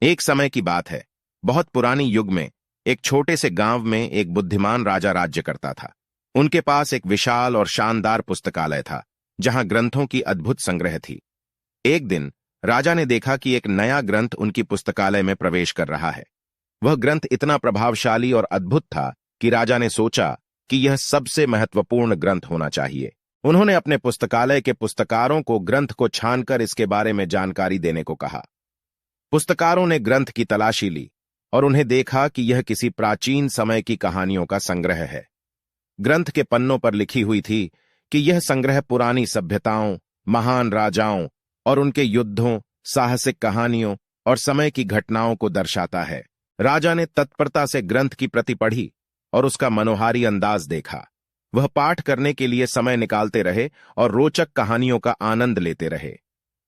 एक समय की बात है। बहुत पुरानी युग में एक छोटे से गांव में एक बुद्धिमान राजा राज्य करता था। उनके पास एक विशाल और शानदार पुस्तकालय था, जहां ग्रंथों की अद्भुत संग्रह थी। एक दिन राजा ने देखा कि एक नया ग्रंथ उनकी पुस्तकालय में प्रवेश कर रहा है। वह ग्रंथ इतना प्रभावशाली और अद्भुत था कि राजा ने सोचा कि यह सबसे महत्वपूर्ण ग्रंथ होना चाहिए। उन्होंने अपने पुस्तकालय के पुस्तकारों को ग्रंथ को छानकर इसके बारे में जानकारी देने को कहा। पुस्तकारों ने ग्रंथ की तलाशी ली और उन्हें देखा कि यह किसी प्राचीन समय की कहानियों का संग्रह है। ग्रंथ के पन्नों पर लिखी हुई थी कि यह संग्रह पुरानी सभ्यताओं, महान राजाओं और उनके युद्धों, साहसिक कहानियों और समय की घटनाओं को दर्शाता है। राजा ने तत्परता से ग्रंथ की प्रति पढ़ी और उसका मनोहारी अंदाज देखा। वह पाठ करने के लिए समय निकालते रहे और रोचक कहानियों का आनंद लेते रहे।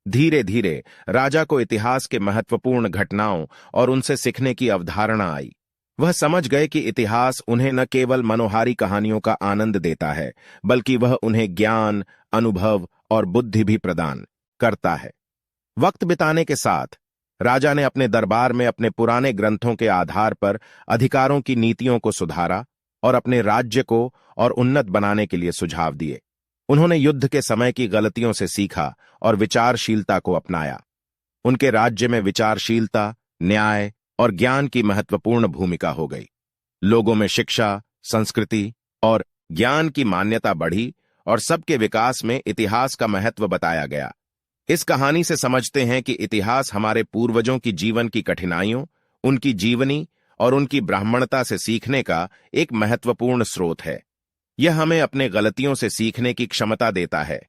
धीरे धीरे राजा को इतिहास के महत्वपूर्ण घटनाओं और उनसे सीखने की अवधारणा आई। वह समझ गए कि इतिहास उन्हें न केवल मनोहारी कहानियों का आनंद देता है, बल्कि वह उन्हें ज्ञान, अनुभव और बुद्धि भी प्रदान करता है। वक्त बिताने के साथ राजा ने अपने दरबार में अपने पुराने ग्रंथों के आधार पर अधिकारों की नीतियों को सुधारा और अपने राज्य को और उन्नत बनाने के लिए सुझाव दिए। उन्होंने युद्ध के समय की गलतियों से सीखा और विचारशीलता को अपनाया। उनके राज्य में विचारशीलता, न्याय और ज्ञान की महत्वपूर्ण भूमिका हो गई। लोगों में शिक्षा, संस्कृति और ज्ञान की मान्यता बढ़ी और सबके विकास में इतिहास का महत्व बताया गया। इस कहानी से समझते हैं कि इतिहास हमारे पूर्वजों की जीवन की कठिनाइयों, उनकी जीवनी और उनकी ब्राह्मणता से सीखने का एक महत्वपूर्ण स्रोत है। यह हमें अपने गलतियों से सीखने की क्षमता देता है